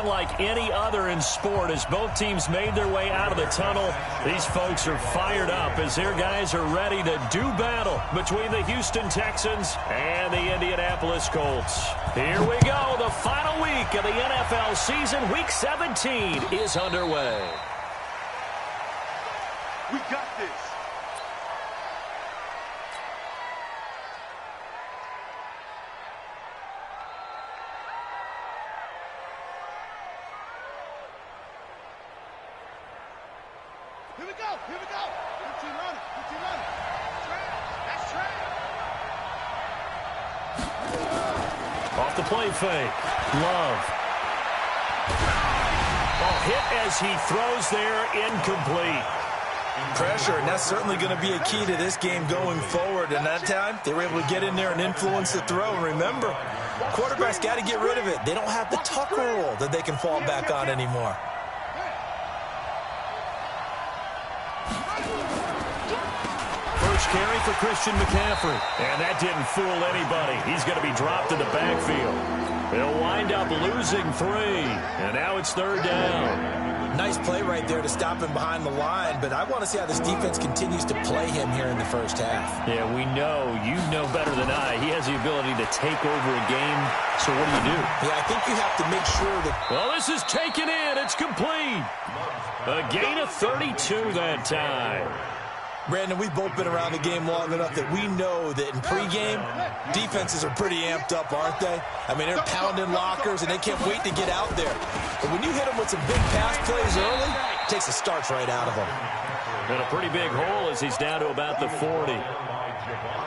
unlike any other in sport. As both teams made their way out of the tunnel, these folks are fired up as their guys are ready to do battle between the Houston Texans and the Indianapolis Colts. Here we go. The final week of the NFL season, Week 17, is underway. We got this. Here we go. Here we go. Good team running. Good team running. That's trash. Off the play fake. Love. Ball hit as he throws there, incomplete. Pressure, and that's certainly going to be a key to this game going forward. And that time, they were able to get in there and influence the throw. And remember, quarterbacks got to get rid of it. They don't have the tuck rule that they can fall back on anymore. First carry for Christian McCaffrey. And that didn't fool anybody. He's going to be dropped in the backfield. They'll wind up losing 3. And now it's 3rd down. Nice play right there to stop him behind the line, but I want to see how this defense continues to play him here in the first half. Yeah, we know. You know better than I. He has the ability to take over a game. So what do? Yeah, I think you have to make sure that... Well, this is taken in. It's complete. A gain of 32 that time. Brandon, we've both been around the game long enough that we know that in pregame, defenses are pretty amped up, aren't they? I mean, they're pounding lockers, and they can't wait to get out there. But when you hit them with some big pass plays early, it takes the starch right out of them. And a pretty big hole as he's down to about the 40.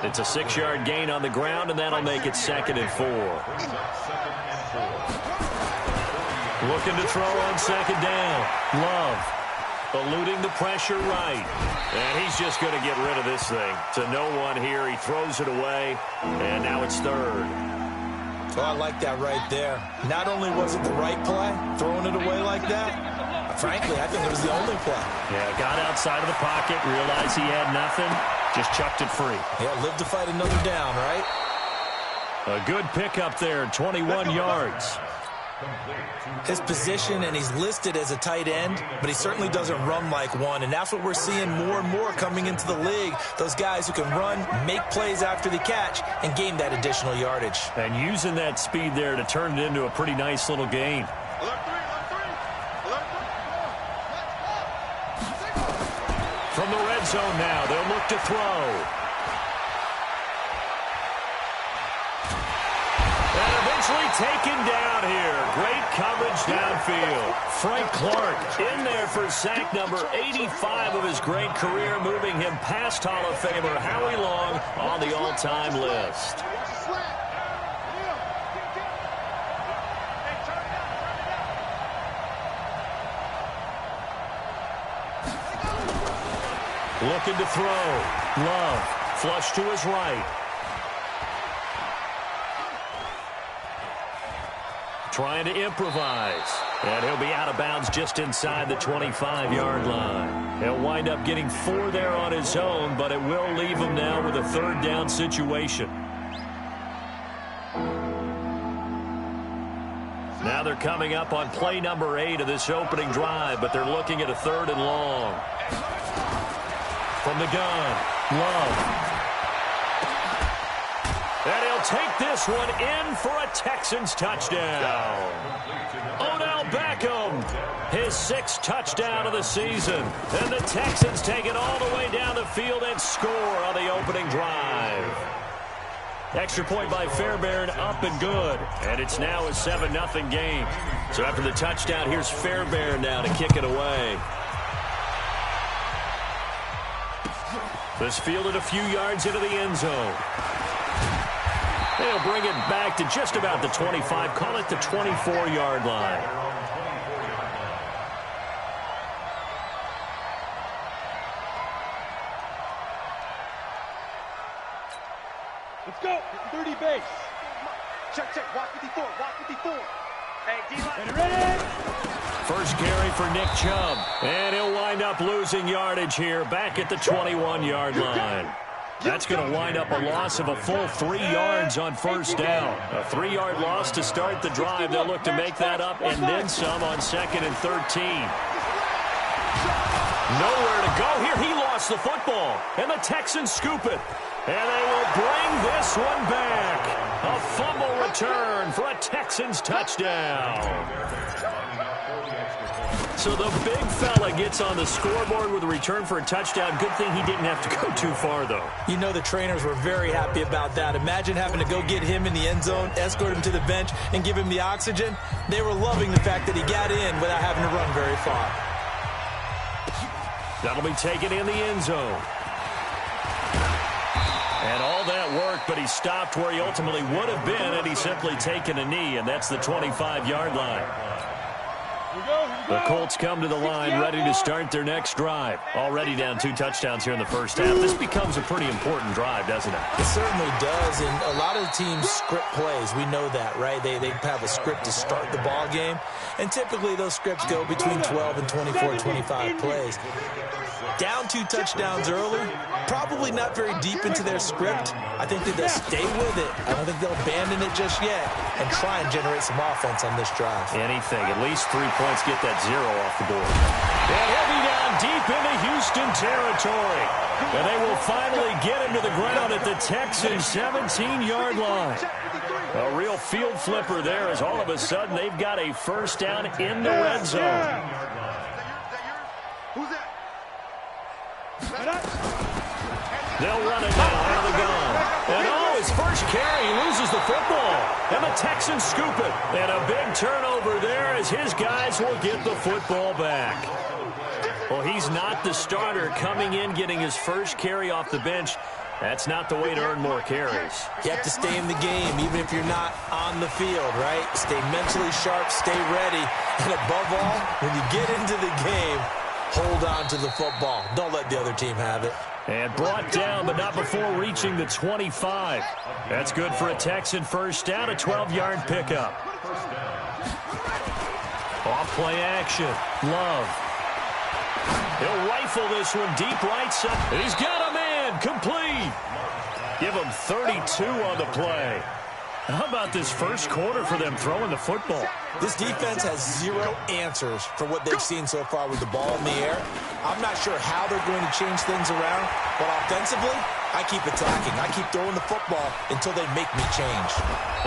It's a 6-yard gain on the ground, and that'll make it 2nd and 4. Looking to throw on 2nd down. Love. Eluding the pressure right. And he's just going to get rid of this thing. To no one here. He throws it away. And now it's 3rd. Oh, I like that right there. Not only was it the right play, throwing it away like that, frankly, I think it was the only play. Yeah, got outside of the pocket, realized he had nothing, just chucked it free. Yeah, live to fight another down, right? A good pickup there, 21 yards. His position, and he's listed as a tight end, but he certainly doesn't run like one, and that's what we're seeing more and more coming into the league. Those guys who can run, make plays after the catch, and gain that additional yardage. And using that speed there to turn it into a pretty nice little gain. From the red zone now, they'll look to throw. Taken down here. Great coverage downfield. Frank Clark in there for sack number 85 of his great career, moving him past Hall of Famer Howie Long on the all-time list. Looking to throw. Love. Flush to his right. Trying to improvise. And he'll be out of bounds just inside the 25-yard line. He'll wind up getting 4 there on his own, but it will leave him now with a 3rd down situation. Now they're coming up on play number 8 of this opening drive, but they're looking at a 3rd and long. From the gun, Love. And he'll take this one in for a Texans touchdown. Odell Beckham, his 6th touchdown of the season. And the Texans take it all the way down the field and score on the opening drive. Extra point by Fairbairn, up and good. And it's now a 7-0 game. So after the touchdown, here's Fairbairn now to kick it away. This fielded a few yards into the end zone. They'll bring it back to just about the 25. Call it the 24-yard line. Let's go. 30 base. Check, check. Walk 54. Walk 54. Hey, D-line. Ready? First carry for Nick Chubb. And he'll wind up losing yardage here back at the 21-yard line. That's going to wind up a loss of a full 3 yards on first down. A 3-yard loss to start the drive. They'll look to make that up and then some on 2nd and 13. Nowhere to go here. He lost the football, and the Texans scoop it. And they will bring this one back. A fumble return for a Texans touchdown. So the big fella gets on the scoreboard with a return for a touchdown. Good thing he didn't have to go too far, though. You know the trainers were very happy about that. Imagine having to go get him in the end zone, escort him to the bench, and give him the oxygen. They were loving the fact that he got in without having to run very far. That'll be taken in the end zone. And all that worked, but he stopped where he ultimately would have been had he simply taken a knee, and that's the 25-yard line. The Colts come to the line ready to start their next drive. Already down 2 touchdowns here in the first half. This becomes a pretty important drive, doesn't it? It certainly does, and a lot of teams script plays. We know that, right? They have a script to start the ball game, and typically those scripts go between 12 and 24, 25 plays. Down 2 touchdowns early, probably not very deep into their script. I think that they'll stay with it. I don't think they'll abandon it just yet and try and generate some offense on this drive. Anything, at least 3 points, get that 0 off the board. And he'll be down deep into Houston territory. And they will finally get him to the ground at the Texans' 17-yard line. A real field flipper there as all of a sudden they've got a first down in the red zone. They'll run it now out of the gun. And his first carry, he loses the football. And the Texans scoop it. And a big turnover there as his guys will get the football back. Well, he's not the starter coming in, getting his first carry off the bench. That's not the way to earn more carries. You have to stay in the game, even if you're not on the field, right? Stay mentally sharp, stay ready. And above all, when you get into the game, hold on to the football. Don't let the other team have it. And brought down, but not before reaching the 25. That's good for a Texan first down, a 12-yard pickup. Off play action. Love. He'll rifle this one deep right side. He's got a man. Complete. Give him 32 on the play. How about this first quarter for them throwing the football? This defense has 0 answers for what they've seen so far with the ball in the air. I'm not sure how they're going to change things around, but offensively, I keep attacking. I keep throwing the football until they make me change.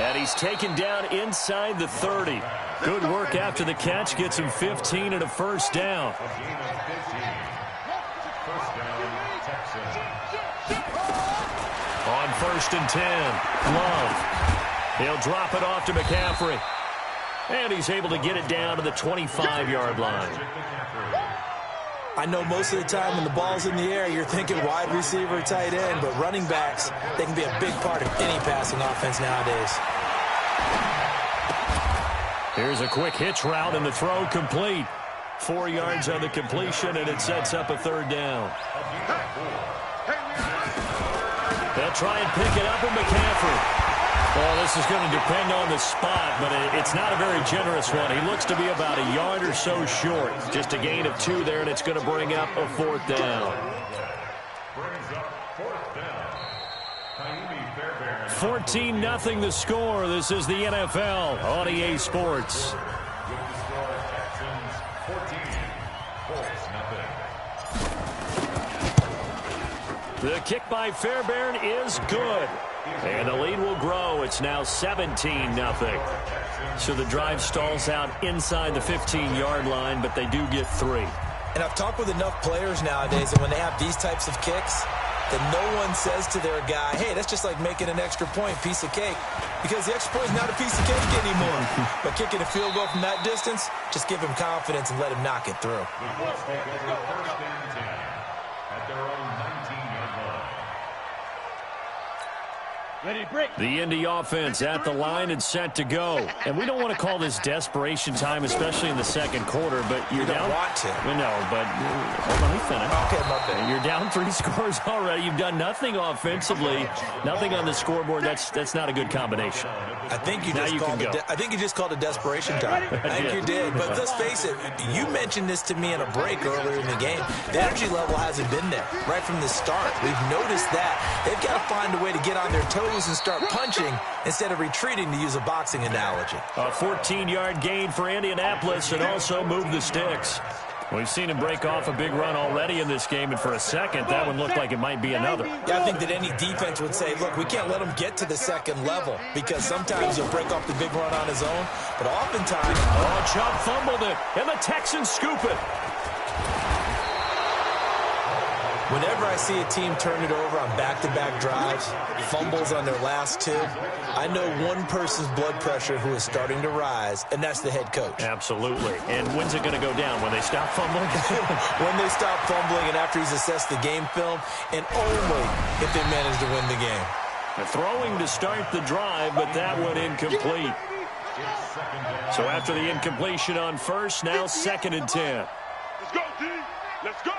And he's taken down inside the 30. Good work after the catch. Gets him 15 and a first down. On 1st and 10, Love. He'll drop it off to McCaffrey. And he's able to get it down to the 25-yard line. I know most of the time when the ball's in the air, you're thinking wide receiver, tight end, but running backs, they can be a big part of any passing offense nowadays. Here's a quick hitch route, and the throw complete. 4 yards on the completion, and it sets up a 3rd down. They'll try and pick it up with McCaffrey. Well, this is going to depend on the spot, but it's not a very generous one. He looks to be about a yard or so short. Just a gain of 2 there, and it's going to bring up a 4th down. 14-0 the score. This is the NFL on EA Sports. The kick by Fairbairn is good. And the lead will grow. It's now 17-0. So the drive stalls out inside the 15-yard line, but they do get 3. And I've talked with enough players nowadays that when they have these types of kicks, that no one says to their guy, hey, that's just like making an extra point, piece of cake. Because the extra point is not a piece of cake anymore. But kicking a field goal from that distance, just give him confidence and let him knock it through. The Indy offense at the line and set to go. And we don't want to call this desperation time, especially in the second quarter, but you're down. You don't want to. No, but let me finish. Okay, my bad. You're down 3 scores already. You've done nothing offensively, nothing on the scoreboard. That's not a good combination. I think you just called it desperation time. I think you did. But let's face it, you mentioned this to me in a break earlier in the game. The energy level hasn't been there right from the start. We've noticed that. They've got to find a way to get on their toes and start punching instead of retreating, to use a boxing analogy. A 14-yard gain for Indianapolis and also move the sticks. We've seen him break off a big run already in this game, and for a second, that one looked like it might be another. Yeah, I think that any defense would say, look, we can't let him get to the second level, because sometimes he'll break off the big run on his own, but oftentimes... Oh, Chubb fumbled it, and the Texans scoop it. Whenever I see a team turn it over on back-to-back drives, fumbles on their last 2, I know one person's blood pressure who is starting to rise, and that's the head coach. Absolutely. And when's it going to go down? When they stop fumbling? When they stop fumbling and after he's assessed the game film, and only if they manage to win the game. The throwing to start the drive, but that one incomplete. So after the incompletion on first, now 2nd and 10. Let's go, D. Let's go.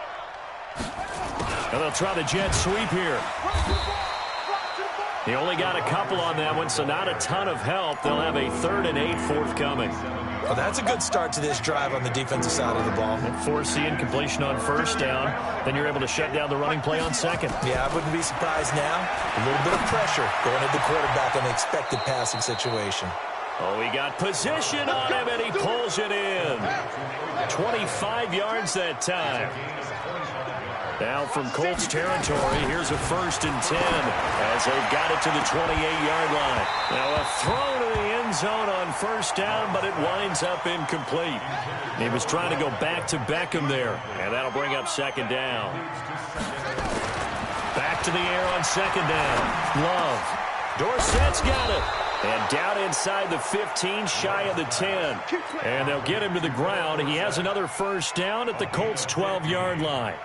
And they'll try the jet sweep here. He only got a couple on that one, so not a ton of help. They'll have a 3rd and 8 forthcoming. Well, that's a good start to this drive on the defensive side of the ball. And force the incompletion on first down. Then you're able to shut down the running play on second. Yeah, I wouldn't be surprised now. A little bit of pressure going at the quarterback on the expected passing situation. Oh, he got position on him, and he pulls it in. 25 yards that time. Now from Colts territory, here's a 1st and 10 as they've got it to the 28-yard line. Now a throw to the end zone on first down, but it winds up incomplete. He was trying to go back to Beckham there, and that'll bring up 2nd down. Back to the air on 2nd down. Love. Dorsett's got it. And down inside the 15, shy of the 10. And they'll get him to the ground. He has another 1st down at the Colts' 12-yard line.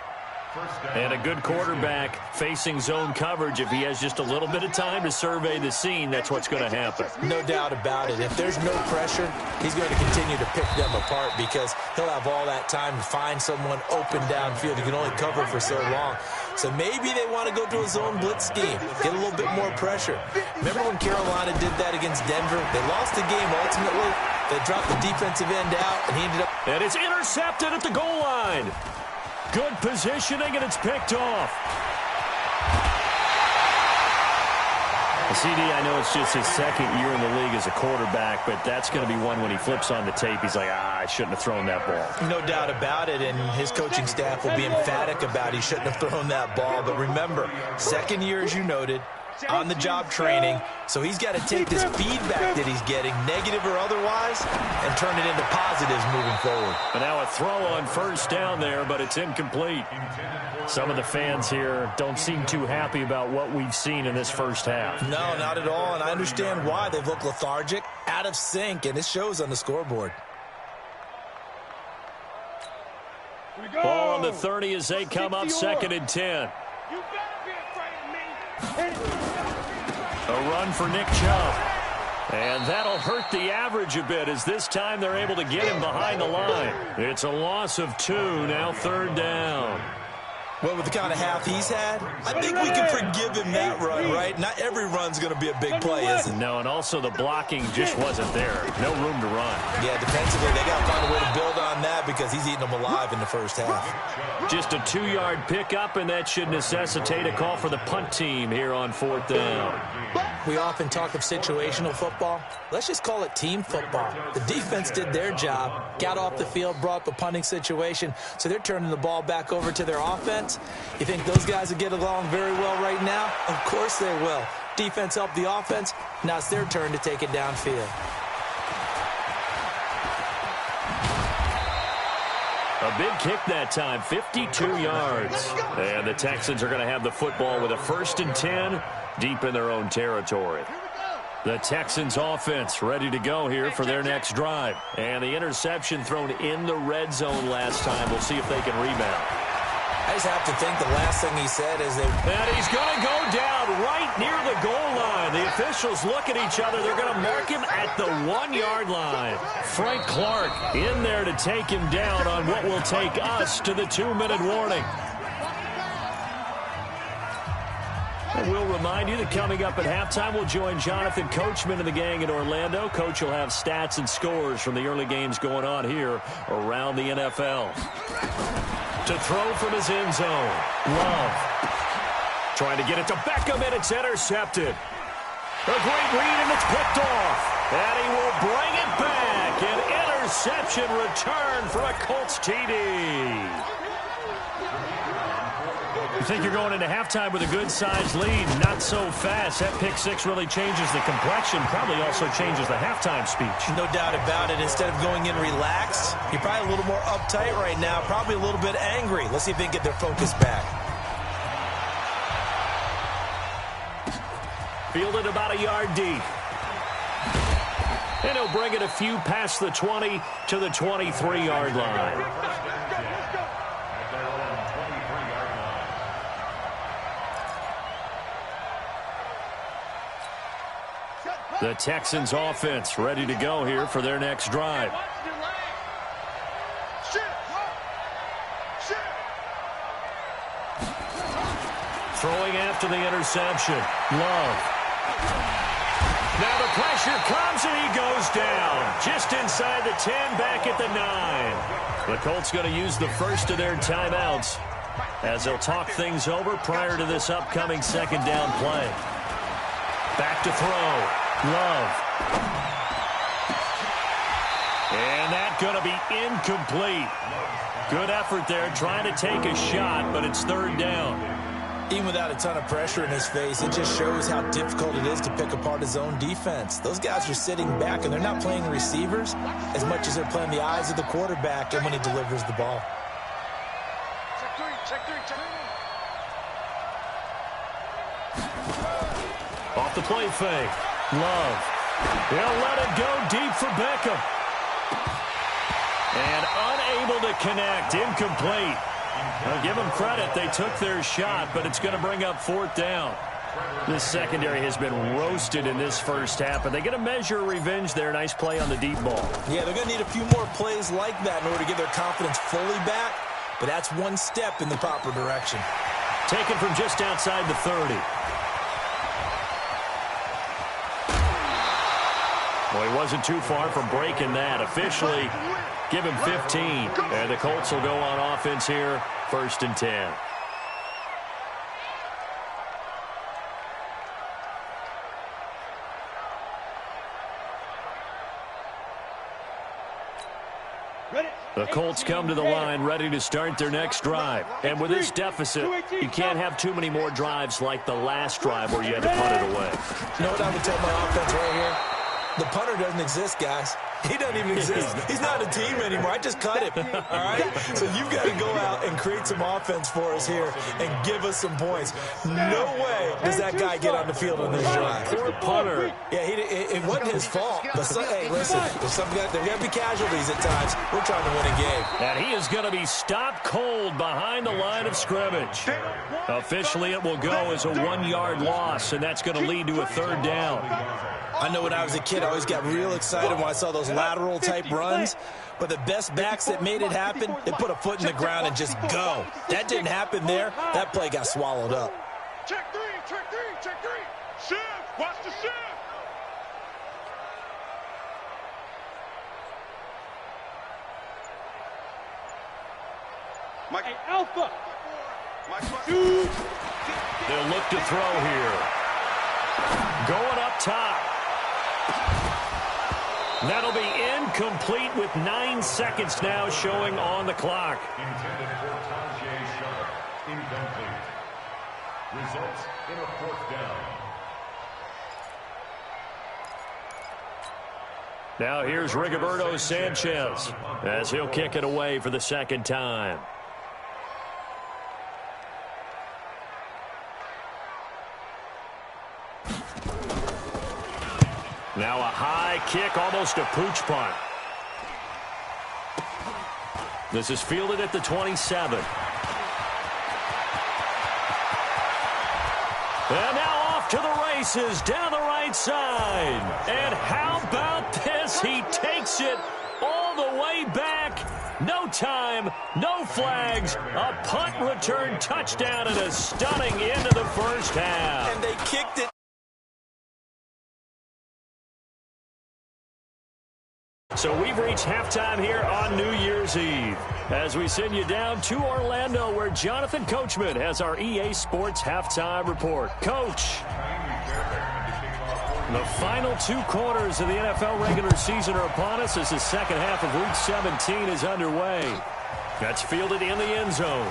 And a good quarterback facing zone coverage. If he has just a little bit of time to survey the scene, that's what's going to happen. No doubt about it. If there's no pressure, he's going to continue to pick them apart because he'll have all that time to find someone open downfield. He can only cover for so long. So maybe they want to go to a zone blitz scheme, get a little bit more pressure. Remember when Carolina did that against Denver? They lost the game ultimately. They dropped the defensive end out, and he ended up... And it's intercepted at the goal line. Good positioning, and it's picked off. CD, I know it's just his 2nd year in the league as a quarterback, but that's going to be one when he flips on the tape. He's like, I shouldn't have thrown that ball. No doubt about it, and his coaching staff will be emphatic about he shouldn't have thrown that ball. But remember, 2nd year, as you noted, on-the-job training, so he's got to take this feedback that he's getting, negative or otherwise, and turn it into positives moving forward. And now a throw on first down there, but it's incomplete. Some of the fans here don't seem too happy about what we've seen in this first half. No, not at all, and I understand why. They've looked lethargic, out of sync, and it shows on the scoreboard. Ball on the 30 as they come up 2nd and 10. A run for Nick Chubb. And that'll hurt the average a bit as this time they're able to get him behind the line. It's a loss of 2, now 3rd down. Well, with the kind of half he's had, I think we can forgive him that run, right? Not every run's going to be a big play, is it? No, and also the blocking just wasn't there. No room to run. Yeah, defensively, they got to find a way to build on that because he's eating them alive in the first half. Just a 2-yard pickup, and that should necessitate a call for the punt team here on 4th down. We often talk of situational football. Let's just call it team football. The defense did their job, got off the field, brought up a punting situation, so they're turning the ball back over to their offense. You think those guys will get along very well right now? Of course they will. Defense helped the offense. Now it's their turn to take it downfield. A big kick that time, 52 yards. And the Texans are going to have the football with a 1st and 10 deep in their own territory. The Texans offense ready to go here for their next drive. And the interception thrown in the red zone last time. We'll see if they can rebound. I just have to think the last thing he said is that... And he's going to go down right near the goal line. The officials look at each other. They're going to mark him at the 1-yard line. Frank Clark in there to take him down on what will take us to the 2-minute warning. And we'll remind you that coming up at halftime, we'll join Jonathan Coachman and the gang in Orlando. Coach will have stats and scores from the early games going on here around the NFL. To throw from his end zone. Love. Trying to get it to Beckham, and it's intercepted. A great read, and it's picked off. And he will bring it back. An interception return for a Colts TD. You think you're going into halftime with a good-sized lead. Not so fast. That pick six really changes the complexion. Probably also changes the halftime speech. No doubt about it. Instead of going in relaxed, you're probably a little more uptight right now. Probably a little bit angry. Let's see if they can get their focus back. Fielded about a yard deep. And he'll bring it a few past the 20 to the 23-yard line. The Texans offense ready to go here for their next drive. Throwing after the interception. Love. Now the pressure comes and he goes down. Just inside the 10, back at the 9. The Colts going to use the first of their timeouts as they'll talk things over prior to this upcoming second down play. Back to throw. Love. And that's going to be incomplete. Good effort there trying to take a shot, but it's third down. Even without a ton of pressure in his face, it just shows how difficult it is to pick apart his own defense. Those guys are sitting back, and they're not playing receivers as much as they're playing the eyes of the quarterback and when he delivers the ball. Check three. Off the play fake. Love. He'll let it go deep for Beckham. And unable to connect. Incomplete. Now give them credit. They took their shot, but it's going to bring up fourth down. This secondary has been roasted in this first half, but they get a measure of revenge there. Nice play on the deep ball. Yeah, they're going to need a few more plays like that in order to get their confidence fully back, but that's one step in the proper direction. Taken from just outside the 30. Well, he wasn't too far from breaking that. Officially, give him 15. And the Colts will go on offense here, 1st and 10. The Colts come to the line ready to start their next drive. And with this deficit, you can't have too many more drives like the last drive where you had to punt it away. You know what I would tell my offense right here? The punter doesn't exist, guys. He doesn't even exist. He's not a team anymore. I just cut him, all right? So you've got to go out and create some offense for us here and give us some points. No way does that guy get on the field on this drive. Poor punter. Yeah, it wasn't his fault. But hey, listen, there's got to be casualties at times. We're trying to win a game. And he is going to be stopped cold behind the line of scrimmage. Officially, it will go as a 1-yard loss, and that's going to lead to a third down. I know when I was a kid, I always got real excited when I saw those lateral-type runs. But the best backs that made it happen, they put a foot in the ground and just go. That didn't happen there. That play got swallowed up. Check three. Shift. Watch the shift. Mike. Hey, Alpha. Dude. They'll look to throw here. Going up top. That'll be incomplete with 9 seconds now showing on the clock. Intended for Tajay Sharp. Incomplete. Results in a 4th down. Now here's Rigoberto Sanchez as he'll kick it away for the second time. Now a high kick, almost a pooch punt. This is fielded at the 27. And now off to the races down the right side. And how about this? He takes it all the way back. No time, no flags, a punt return touchdown and a stunning end of the first half. And they kicked it. So we've reached halftime here on New Year's Eve as we send you down to Orlando where Jonathan Coachman has our EA Sports Halftime Report. Coach, the final 2 quarters of the NFL regular season are upon us as the second half of Week 17 is underway. That's fielded in the end zone.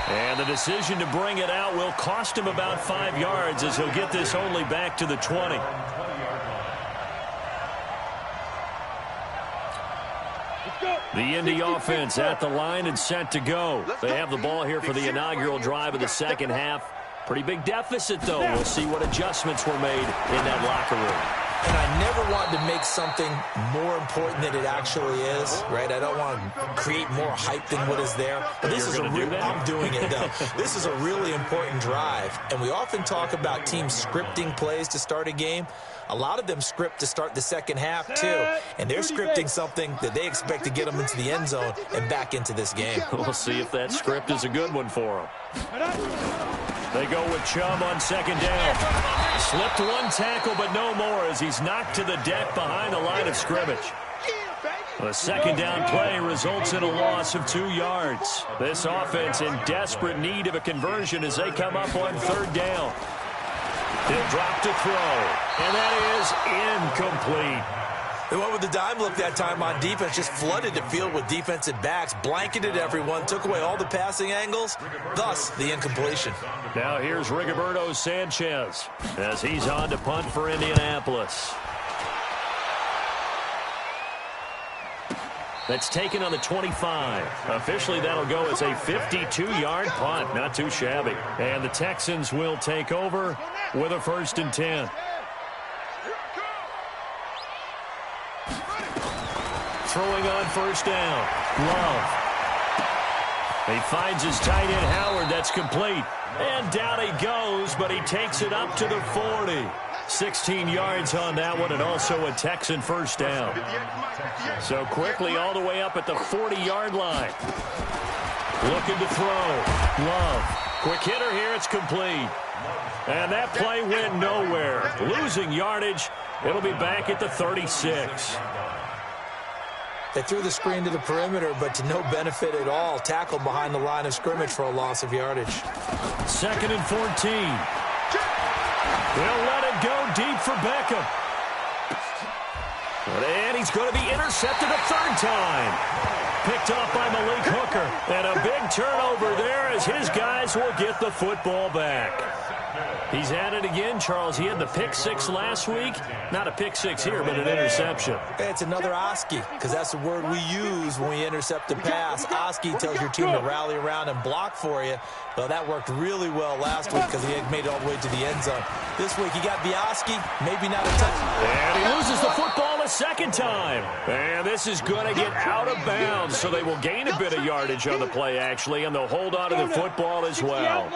And the decision to bring it out will cost him about 5 yards as he'll get this only back to the 20. The Indy offense at the line and set to go. They have the ball here for the inaugural drive of the second half. Pretty big deficit, though. We'll see what adjustments were made in that locker room. And I never want to make something more important than it actually is, right? I don't want to create more hype than what is there. But this is I'm doing it, though. This is a really important drive. And we often talk about teams scripting plays to start a game. A lot of them script to start the second half, too. And they're scripting something that they expect to get them into the end zone and back into this game. We'll see if that script is a good one for them. They go with Chubb on second down. Slipped one tackle, but no more as he's knocked to the deck behind the line of scrimmage. The second down play results in a loss of 2 yards. This offense in desperate need of a conversion as they come up on third down. He'll drop to throw, and that is incomplete. They went with the dime look that time on defense, just flooded the field with defensive backs, blanketed everyone, took away all the passing angles, thus the incompletion. Now here's Rigoberto Sanchez as he's on to punt for Indianapolis. That's taken on the 25. Officially, that'll go as a 52-yard punt. Not too shabby. And the Texans will take over with a 1st and 10. Throwing on first down. Love. He finds his tight end, Howard. That's complete. And down he goes, but he takes it up to the 40. 16 yards on that one, and also a Texan first down. So quickly all the way up at the 40-yard line. Looking to throw. Love. Quick hitter here. It's complete. And that play went nowhere. Losing yardage. It'll be back at the 36. They threw the screen to the perimeter, but to no benefit at all. Tackled behind the line of scrimmage for a loss of yardage. 2nd and 14. They'll let it go deep for Beckham. And he's going to be intercepted a 3rd time. Picked off by Malik Hooker. And a big turnover there as his guys will get the football back. He's at it again, Charles. He had the pick 6 last week. Not a pick 6 here, but an interception. It's another Oski, because that's the word we use when we intercept a pass. Oski tells your team to rally around and block for you. Well, that worked really well last week because he had made it all the way to the end zone. This week he got the Oski, maybe not a touchdown. And he loses the football a 2nd time. And this is going to get out of bounds, so they will gain a bit of yardage on the play, actually, and they'll hold on to the football as well.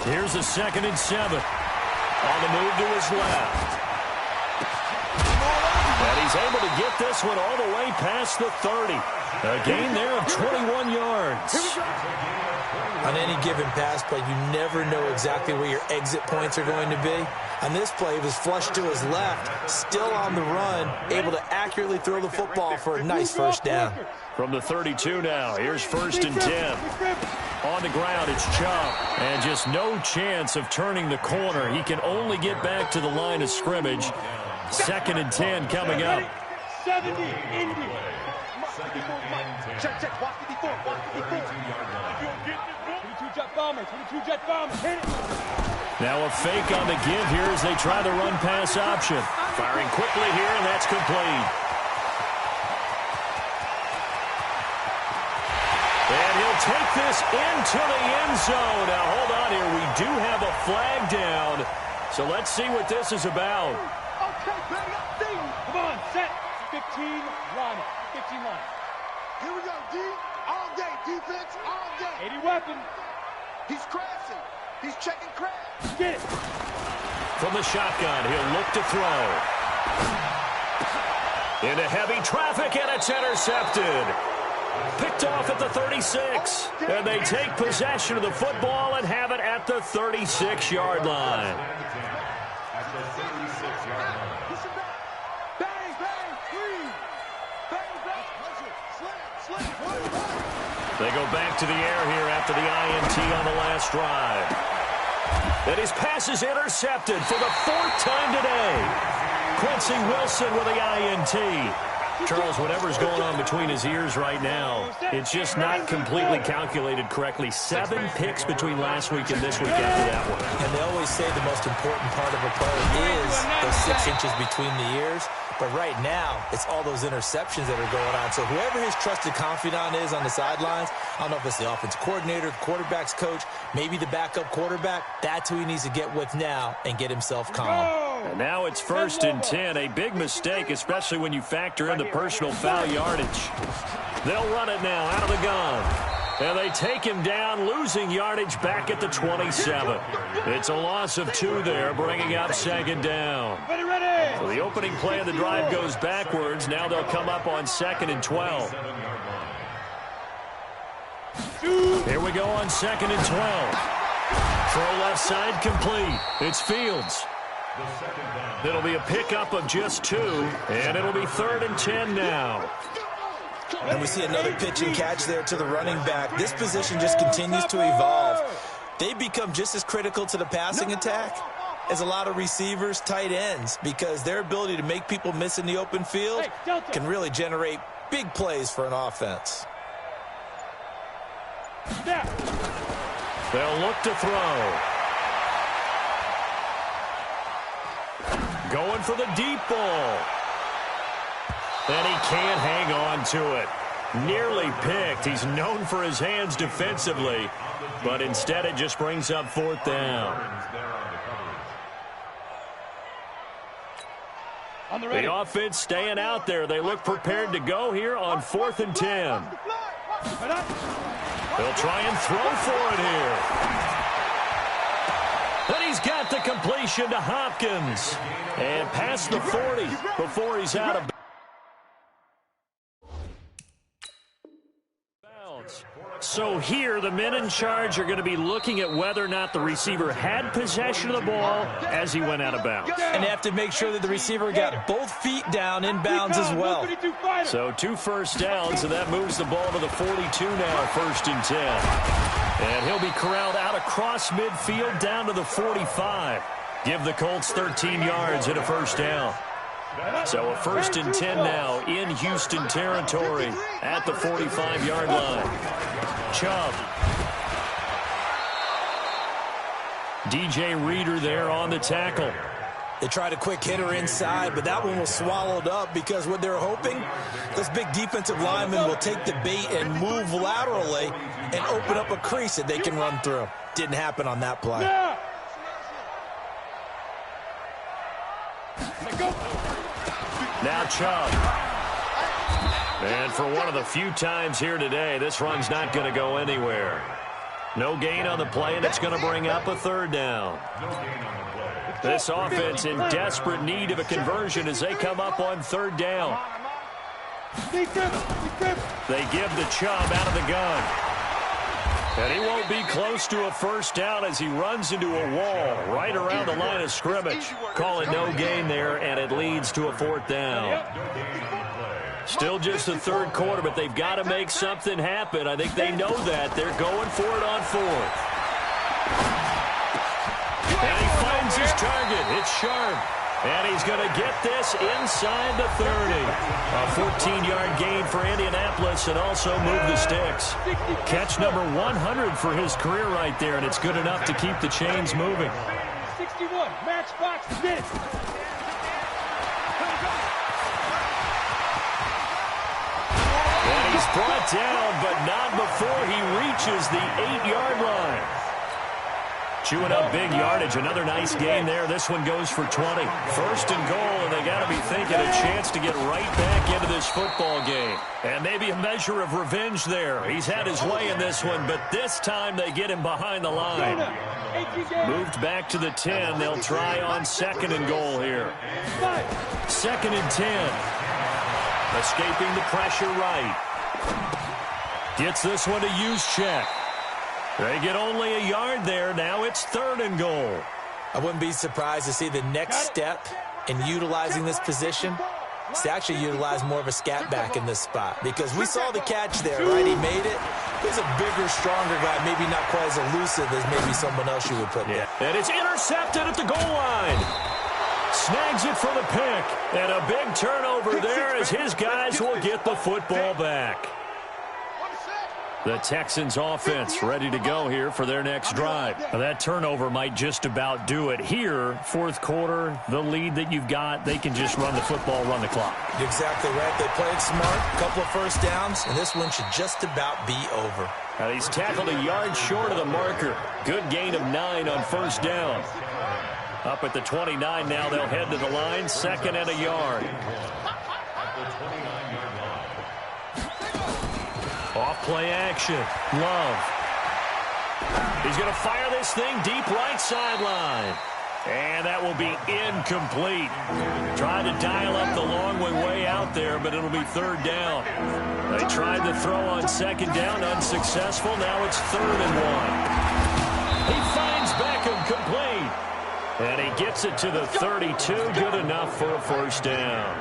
Here's a 2nd and 7. On the move to his left. And he's able to get this one all the way past the 30. A gain there of 21 yards. On any given pass play, you never know exactly where your exit points are going to be. On this play, it was flushed to his left, still on the run, able to accurately throw the football for a nice first down. From the 32 now, here's 1st and 10. On the ground, it's Chubb. And just no chance of turning the corner. He can only get back to the line of scrimmage. 2nd and 10 coming up. 70, Indy. Check, walk 54, walk 54. 22 jet bombers, 22 jet bombers, hit it. Now a fake on the give here as they try the run-pass option. Firing quickly here, and that's complete. And he'll take this into the end zone. Now, hold on here. We do have a flag down. So let's see what this is about. Okay, ready up, come on, set. 15 line. 15 line. Here we go, D. All day, defense, all day. 80 weapon. He's crashing. He's checking crash. Get it. From the shotgun, he'll look to throw. Into heavy traffic, and it's intercepted. Picked off at the 36. And they take possession of the football and have it at the 36-yard line. At the 36-yard line. Bang, bang, three. Bang, bang. Slam. They go back to the air here after the INT on the last drive. And his pass is intercepted for the 4th time today. Quincy Wilson with the INT. Charles, whatever's going on between his ears right now, it's just not completely calculated correctly. 7 picks between last week and this week after that one. And they always say the most important part of a play is those 6 inches between the ears. But right now, it's all those interceptions that are going on. So whoever his trusted confidant is on the sidelines, I don't know if it's the offensive coordinator, the quarterback's coach, maybe the backup quarterback, that's who he needs to get with now and get himself calm. And now it's 1st and 10. A big mistake, especially when you factor in the personal foul yardage. They'll run it now out of the gun. And they take him down, losing yardage back at the 27. It's a loss of 2 there, bringing up 2nd down. So the opening play of the drive goes backwards. Now they'll come up on 2nd and 12. Here we go on 2nd and 12. Throw left side complete. It's Fields. It'll be a pickup of just 2, and it'll be 3rd and 10 now. And we see another pitch and catch there to the running back. This position just continues to evolve. They become just as critical to the passing attack as a lot of receivers, tight ends, because their ability to make people miss in the open field can really generate big plays for an offense. They'll look to throw. Going for the deep ball. And he can't hang on to it. Nearly picked. He's known for his hands defensively, but instead it just brings up 4th down. The offense staying out there. They look prepared to go here on 4th and 10. They'll try and throw for it here. And he's got the completion to Hopkins. And past the 40 before he's out of bounds. So here, the men in charge are going to be looking at whether or not the receiver had possession of the ball as he went out of bounds. And they have to make sure that the receiver got both feet down in bounds as well. So 2 first downs, and that moves the ball to the 42 now, 1st and 10. And he'll be corralled out across midfield down to the 45. Give the Colts 13 yards and a 1st down. So a 1st and 10 now in Houston territory at the 45-yard line. Chubb. DJ Reader there on the tackle. They tried a quick hitter inside, but that one was swallowed up because what they're hoping, this big defensive lineman will take the bait and move laterally and open up a crease that they can run through. Didn't happen on that play. Now Chubb. And for one of the few times here today, this run's not going to go anywhere. No gain on the play, and it's going to bring up a 3rd down. This offense in desperate need of a conversion as they come up on 3rd down. They give the Chubb out of the gun. And he won't be close to a 1st down as he runs into a wall right around the line of scrimmage. Call it no gain there, and it leads to a 4th down. Still just the 3rd quarter, but they've got to make something happen. I think they know that. They're going for it on 4th. And he finds his target. It's Sharp. And he's going to get this inside the 30. A 14-yard gain for Indianapolis and also move the sticks. Catch number 100 for his career right there, and it's good enough to keep the chains moving. 61, matchbox, get it. And he's brought down, but not before he reaches the 8-yard line. chewing up big yardage. Another nice gain there. This one goes for 20. First and goal, and they got to be thinking a chance to get right back into this football game. And maybe a measure of revenge there. He's had his way in this one, but this time they get him behind the line. Moved back to the 10. They'll try on second and goal here. Second and 10. Escaping the pressure right. Gets this one to Juszczyk. They get only a yard there. Now it's third and goal. I wouldn't be surprised to see the next step in utilizing this position is to actually utilize more of a scat back in this spot, because we saw the catch there, right? He made it. He's a bigger, stronger guy, maybe not quite as elusive as maybe someone else you would put there. And it's intercepted at the goal line. Snags it for the pick. And a big turnover there as his guys will get the football back. The Texans offense ready to go here for their next drive. Now that turnover might just about do it here. Fourth quarter, the lead that you've got, they can just run the football, run the clock. Exactly right. They played smart, a couple of first downs, and this one should just about be over. Now he's tackled a yard short of the marker. Good gain of 9 on first down. Up at the 29 now, they'll head to the line, second and a yard. Off play action. Love. He's going to fire this thing deep right sideline. And that will be incomplete. Trying to dial up the long way out there, but it'll be third down. They tried to throw on second down, unsuccessful. Now it's third and 1. He finds Beckham complete. And he gets it to the 32. Good enough for a first down.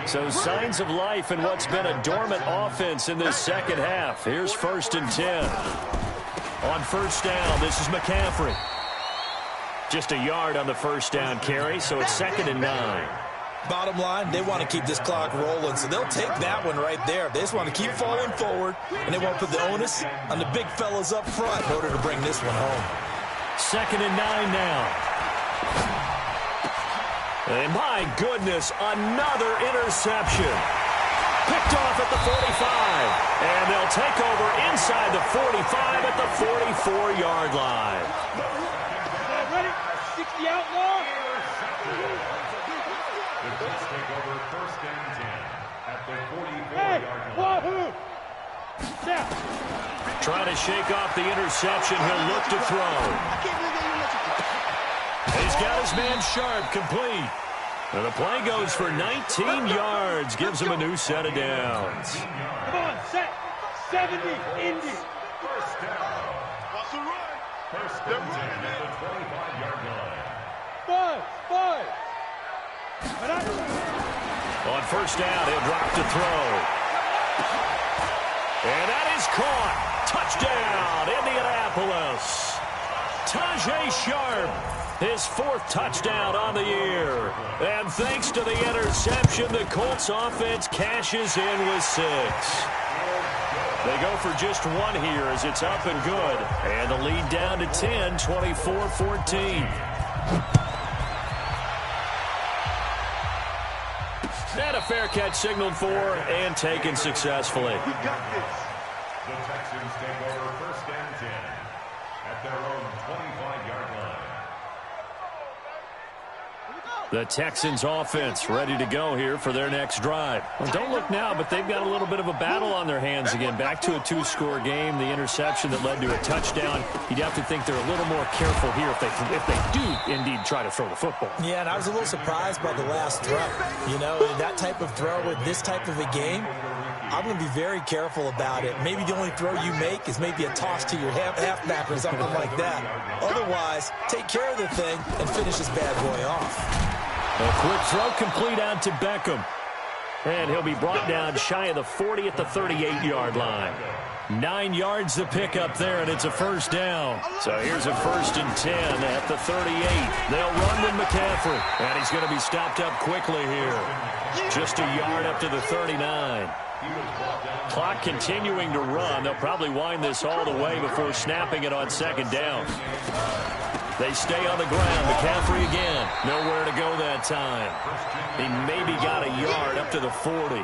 So signs of life in what's been a dormant offense in this second half. Here's first and 10. On first down, this is McCaffrey. Just a yard on the first down carry, so it's second and 9. Bottom line, they want to keep this clock rolling, so they'll take that one right there. They just want to keep falling forward, and they won't put the onus on the big fellas up front in order to bring this one home. Second and 9 now. And my goodness, another interception. Picked off at the 45. And they'll take over inside the 45 at the 44-yard line. Ready? 60 outlaw. The Colts take over first and 10 at the 44-yard Hey, line. Wahoo! Snap. Trying to shake off the interception. He'll look to throw. He's got his man Sharp complete. And the play goes for 19 yards. Gives him a new set of downs. Come on, set. 70, Indy. First down. First and 10 at the 25-yard line. Five. On first down, he'll drop to throw. And that is caught. Touchdown, Indianapolis. Tajae Sharpe, his 4th touchdown on the year. And thanks to the interception, the Colts offense cashes in with 6. They go for just 1 here as it's up and good. And the lead down to 10, 24-14. And a fair catch signaled for and taken successfully. The Texans take over first and 10 at their own 25-yard line. The Texans offense ready to go here for their next drive. Well, don't look now, but they've got a little bit of a battle on their hands again. Back to a 2-score game. The interception that led to a touchdown. You'd have to think they're a little more careful here if they do indeed try to throw the football. Yeah, and I was a little surprised by the last throw. You know, that type of throw with this type of a game, I'm going to be very careful about it. Maybe the only throw you make is maybe a toss to your halfback or something like that. Otherwise, take care of the thing and finish this bad boy off. A quick throw complete out to Beckham. And he'll be brought down shy of the 40 at the 38-yard line. 9 yards to pick up there, and it's a first down. So here's a first and 10 at the 38. They'll run with McCaffrey, and he's going to be stopped up quickly here. Just a yard up to the 39. Clock continuing to run. They'll probably wind this all the way before snapping it on second down. They stay on the ground. McCaffrey again. Nowhere to go that time. He maybe got a yard up to the 40.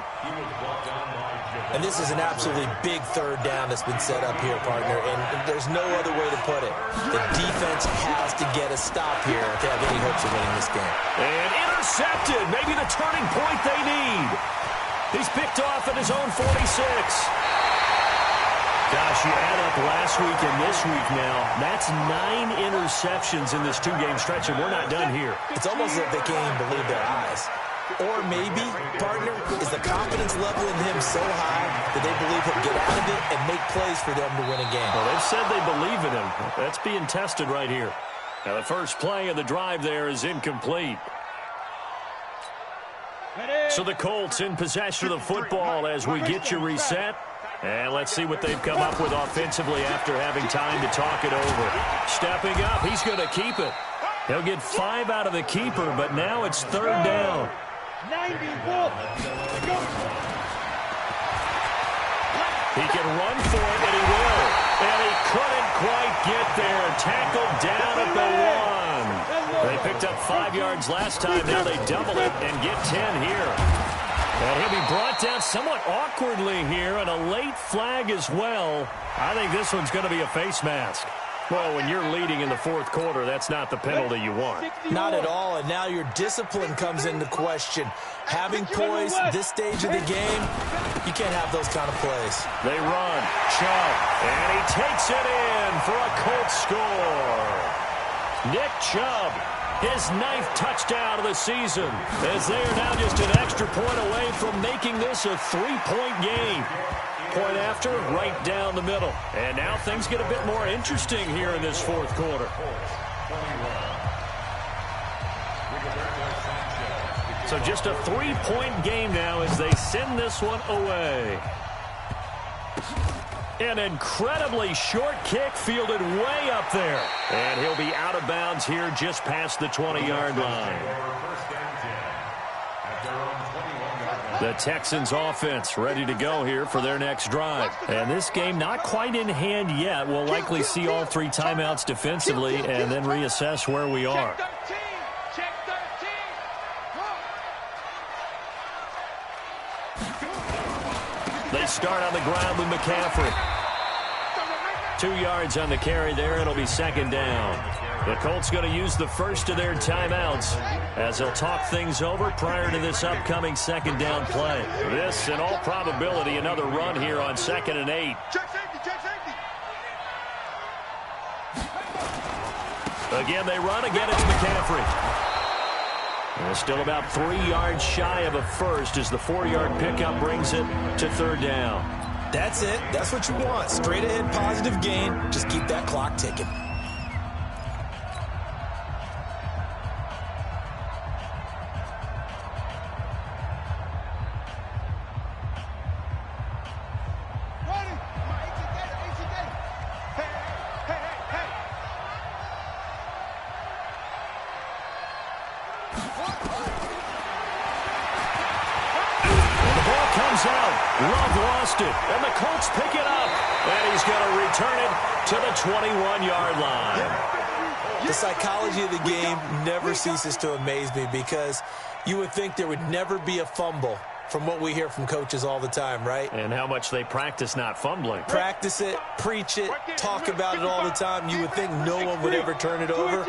And this is an absolutely big third down that's been set up here, partner, and there's no other way to put it. The defense has to get a stop here to have any hopes of winning this game. And intercepted, maybe the turning point they need. He's picked off at his own 46. Gosh, you add up last week and this week now, that's 9 interceptions in this 2-game stretch, and we're not done here. It's almost as if they can't even believe their eyes. Or maybe, partner, is the confidence level in him so high that they believe he'll get out of it and make plays for them to win a game. Well, they've said they believe in him. That's being tested right here. Now, the first play of the drive there is incomplete. So the Colts in possession of the football as we get you reset. And let's see what they've come up with offensively after having time to talk it over. Stepping up, he's going to keep it. He'll get 5 out of the keeper, but now it's third down. 90, Wolf. Go. He can run for it, and he will. And he couldn't quite get there. Tackled down at the 1. They picked up 5 yards last time. Now they double it and get 10 here. And he'll be brought down somewhat awkwardly here, and a late flag as well. I think this one's going to be a face mask. Well, when you're leading in the fourth quarter, that's not the penalty you want. Not at all, and now your discipline comes into question. Having poise this stage of the game, you can't have those kind of plays. They run. Chubb. And he takes it in for a Colts score. Nick Chubb, his 9th touchdown of the season, as they are now just an extra point away from making this a 3-point game. Point after, right down the middle. And now things get a bit more interesting here in this fourth quarter. So just a 3-point game now as they send this one away. An incredibly short kick fielded way up there. And he'll be out of bounds here just past the 20-yard line. The Texans offense ready to go here for their next drive. And this game not quite in hand yet. We'll likely see all 3 timeouts defensively and then reassess where we are. Check 13. They start on the ground with McCaffrey. 2 yards on the carry there. It'll be second down. The Colts going to use the first of their timeouts as they'll talk things over prior to this upcoming second down play. This, in all probability, another run here on 2nd and 8. Check safety, check safety. Again, they run. Again, it's McCaffrey. And still about 3 yards shy of a first as the 4-yard pickup brings it to third down. That's it. That's what you want. Straight ahead, positive gain. Just keep that clock ticking. Love lost it, and the Colts pick it up, and he's going to return it to the 21-yard line. The psychology of the game never ceases to amaze me because you would think there would never be a fumble from what we hear from coaches all the time, right? And how much they practice not fumbling. Practice it, preach it, talk about it all the time. You would think no one would ever turn it over.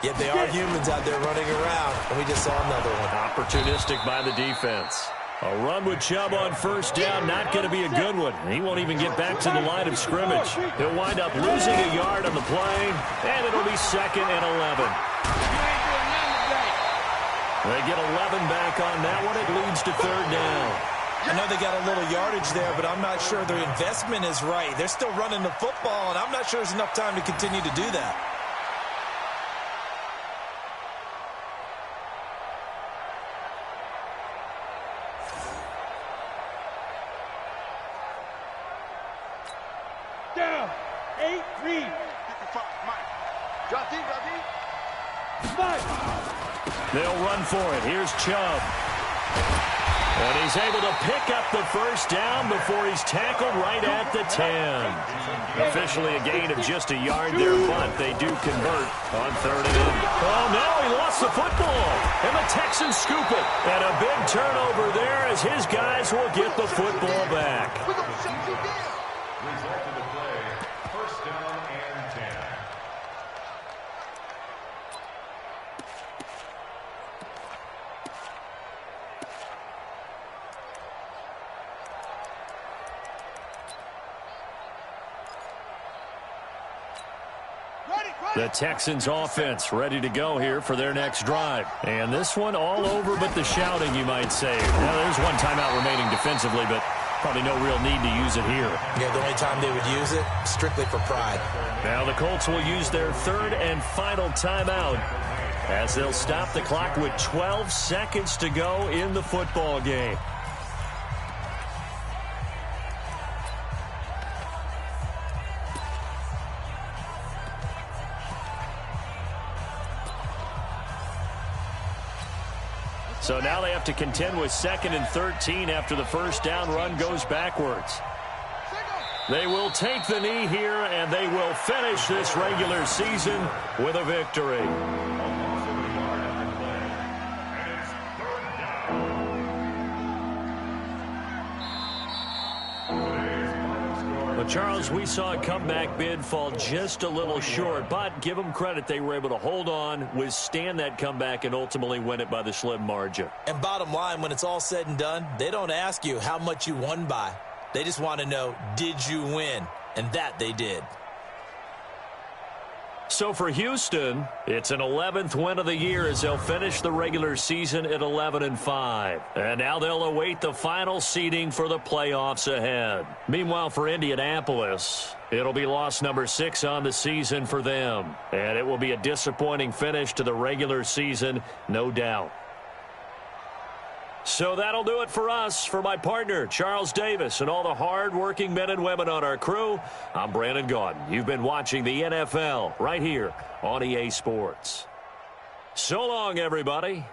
Yet they are humans out there running around, and we just saw another one. Opportunistic by the defense. A run with Chubb on first down, not going to be a good one. He won't even get back to the line of scrimmage. He'll wind up losing a yard on the play, and it'll be 2nd and 11. They get 11 back on that one. It leads to third down. I know they got a little yardage there, but I'm not sure their investment is right. They're still running the football, and I'm not sure there's enough time to continue to do that. Down. 8, read. 55, Mike. Drop deep, drop deep. 5. They'll run for it. Here's Chubb. And he's able to pick up the first down before he's tackled right at the 10. Officially a gain of just a yard there, but they do convert on 3rd and 8. Oh, no, he lost the football. And the Texans scoop it. And a big turnover there as his guys will get the football back. We're going to shut you down. Result of the play, 1st down and 10. The Texans offense ready to go here for their next drive. And this one all over but the shouting, you might say. Now, there's one timeout remaining defensively, but probably no real need to use it here. Yeah, the only time they would use it, strictly for pride. Now the Colts will use their 3rd and final timeout as they'll stop the clock with 12 seconds to go in the football game. So now they have to contend with 2nd and 13 after the first down run goes backwards. They will take the knee here, and they will finish this regular season with a victory. But, Charles, we saw a comeback bid fall just a little short, but give them credit. They were able to hold on, withstand that comeback, and ultimately win it by the slim margin. And bottom line, when it's all said and done, they don't ask you how much you won by. They just want to know, did you win? And that they did. So for Houston, it's an 11th win of the year as they'll finish the regular season at 11-5. And now they'll await the final seeding for the playoffs ahead. Meanwhile, for Indianapolis, it'll be loss number 6 on the season for them. And it will be a disappointing finish to the regular season, no doubt. So that'll do it for us. For my partner, Charles Davis, and all the hard-working men and women on our crew, I'm Brandon Gaudin. You've been watching the NFL right here on EA Sports. So long, everybody.